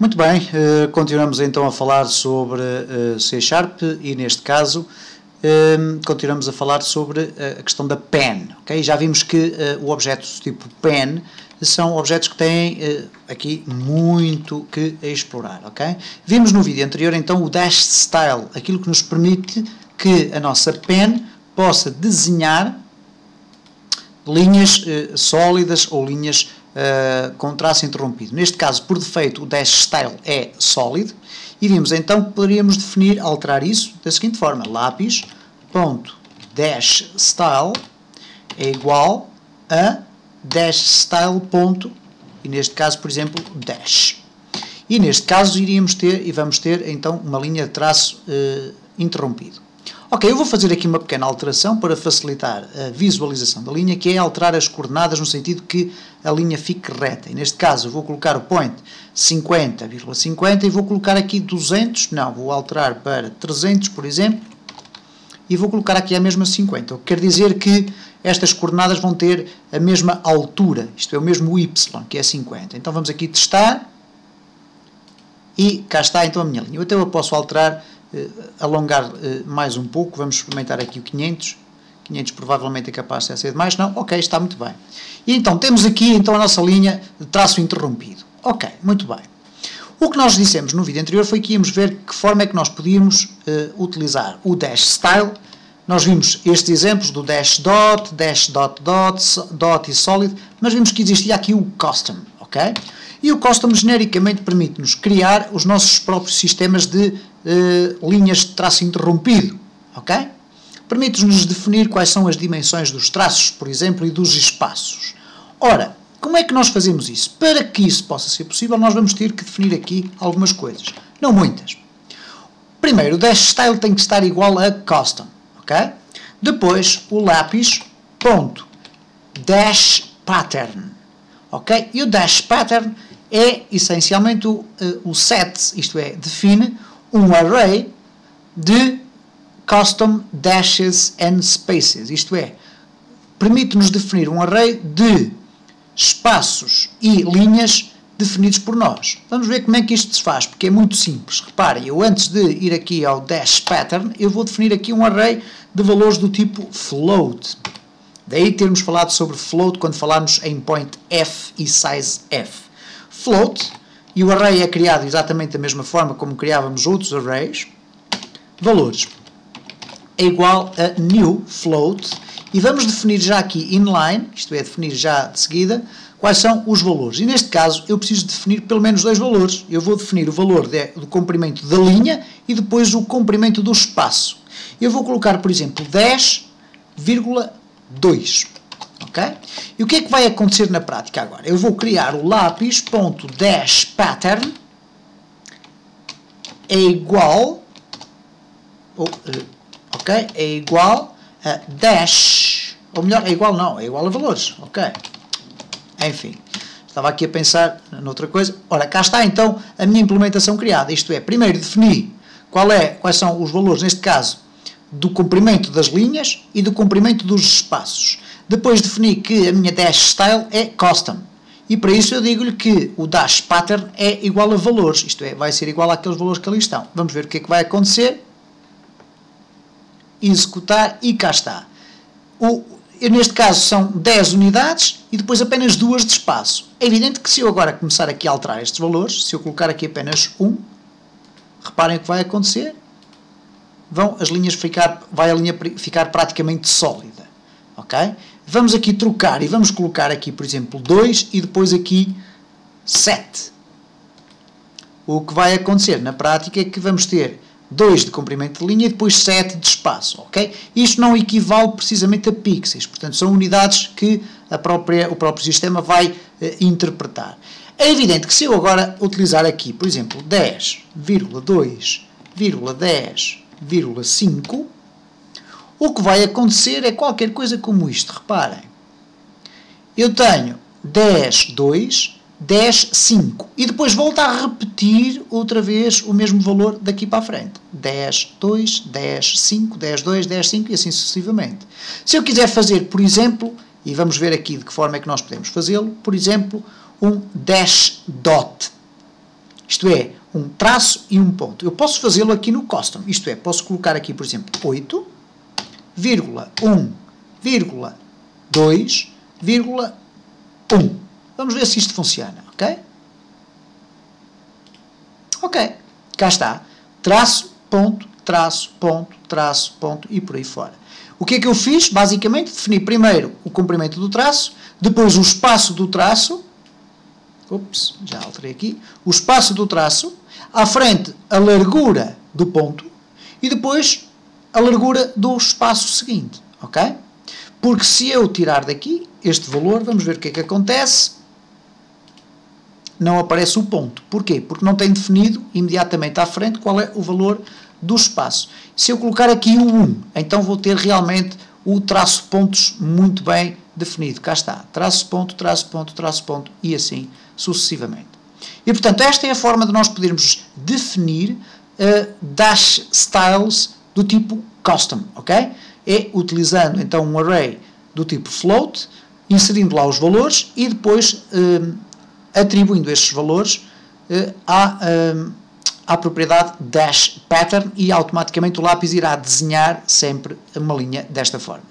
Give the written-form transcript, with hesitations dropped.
Muito bem, continuamos então a falar sobre C# e neste caso continuamos a falar sobre a questão da pen, ok? Já vimos que o objeto tipo pen são objetos que têm aqui muito que explorar, ok? Vimos no vídeo anterior então o dash style, aquilo que nos permite que a nossa pen possa desenhar linhas sólidas ou linhas com traço interrompido. Neste caso, por defeito, o dash style é sólido e vimos então que poderíamos definir, alterar isso da seguinte forma: lápis.dashStyle é igual a dashStyle. E neste caso, por exemplo, dash. E neste caso iríamos ter e vamos ter então uma linha de traço interrompido. Ok, eu vou fazer aqui uma pequena alteração para facilitar a visualização da linha, que é alterar as coordenadas no sentido que a linha fique reta. E neste caso eu vou colocar o point 50,50 e vou colocar aqui 200, não, vou alterar para 300, por exemplo, e vou colocar aqui a mesma 50. O que quer dizer que estas coordenadas vão ter a mesma altura, isto é, o mesmo y, que é 50. Então vamos aqui testar e cá está então a minha linha. Então eu posso alterar, alongar mais um pouco, vamos experimentar aqui o 500. 500 provavelmente é capaz de ser demais, não? Ok, está muito bem. E então temos aqui então a nossa linha de traço interrompido. Ok, muito bem. O que nós dissemos no vídeo anterior foi que íamos ver que forma é que nós podíamos utilizar o dash style. Nós vimos estes exemplos do dash dot, dot e solid, mas vimos que existia aqui o custom, ok? E o custom genericamente permite-nos criar os nossos próprios sistemas de linhas de traço interrompido, ok? Permite-nos definir quais são as dimensões dos traços, por exemplo, e dos espaços. Ora, como é que nós fazemos isso? Para que isso possa ser possível, nós vamos ter que definir aqui algumas coisas, não muitas. Primeiro, o dash style tem que estar igual a custom, ok? Depois, o lápis.dash pattern, ok? E o dash pattern é essencialmente o set, isto é, define um array de custom dashes and spaces, isto é, permite-nos definir um array de espaços e linhas definidos por nós. Vamos ver como é que isto se faz, porque é muito simples. Reparem, eu antes de ir aqui ao dash pattern, eu vou definir aqui um array de valores do tipo float. Daí termos falado sobre float quando falámos em point f e size f. Float, e o array é criado exatamente da mesma forma como criávamos outros arrays, valores é igual a new float, e vamos definir já aqui inline, isto é, definir já de seguida, quais são os valores. E neste caso eu preciso definir pelo menos dois valores. Eu vou definir o valor do comprimento da linha e depois o comprimento do espaço. Eu vou colocar, por exemplo, 10,2. Ok? E o que é que vai acontecer na prática agora? Eu vou criar o lápis.dashPattern é igual, ok? É igual a dash, ou melhor, é igual não, é igual a valores, ok? Enfim, estava aqui a pensar noutra coisa. Ora, cá está então a minha implementação criada, isto é, primeiro defini quais são os valores, neste caso, do comprimento das linhas e do comprimento dos espaços. Depois defini que a minha dash style é custom. E para isso eu digo-lhe que o dash pattern é igual a valores. Isto é, vai ser igual àqueles valores que ali estão. Vamos ver o que é que vai acontecer. Executar e cá está. Neste caso são 10 unidades e depois apenas 2 de espaço. É evidente que se eu agora começar aqui a alterar estes valores, se eu colocar aqui apenas 1, reparem o que vai acontecer. Vai a linha ficar praticamente sólida. Ok? Vamos aqui trocar e vamos colocar aqui, por exemplo, 2 e depois aqui 7. O que vai acontecer na prática é que vamos ter 2 de comprimento de linha e depois 7 de espaço. Ok? Isto não equivale precisamente a pixels, portanto são unidades que o próprio sistema vai interpretar. É evidente que se eu agora utilizar aqui, por exemplo, 10,2,10,5, o que vai acontecer é qualquer coisa como isto. Reparem, eu tenho 10,2, 10,5 e depois volto a repetir outra vez o mesmo valor daqui para a frente. 10,2, 10,5, 10,2, 10,5 e assim sucessivamente. Se eu quiser fazer, por exemplo, e vamos ver aqui de que forma é que nós podemos fazê-lo, por exemplo, um dash dot. isto é, um traço e um ponto. Eu posso fazê-lo aqui no custom, isto é, posso colocar aqui, por exemplo, 8,1,2,1. Vamos ver se isto funciona, ok? Ok, cá está. Traço, ponto, traço, ponto, traço, ponto e por aí fora. O que é que eu fiz? Basicamente, defini primeiro o comprimento do traço, depois o espaço do traço, já alterei aqui, o espaço do traço, à frente a largura do ponto e depois a largura do espaço seguinte, ok? Porque se eu tirar daqui este valor, vamos ver o que é que acontece, não aparece o ponto. Porquê? Porque não tem definido imediatamente à frente qual é o valor do espaço. Se eu colocar aqui o 1, então vou ter realmente o traço pontos muito bem definido. Cá está, traço ponto, traço ponto, traço ponto e assim sucessivamente. E portanto esta é a forma de nós podermos definir dash styles do tipo custom, ok? É utilizando então um array do tipo float, inserindo lá os valores e depois atribuindo estes valores à propriedade dash pattern e automaticamente o lápis irá desenhar sempre uma linha desta forma.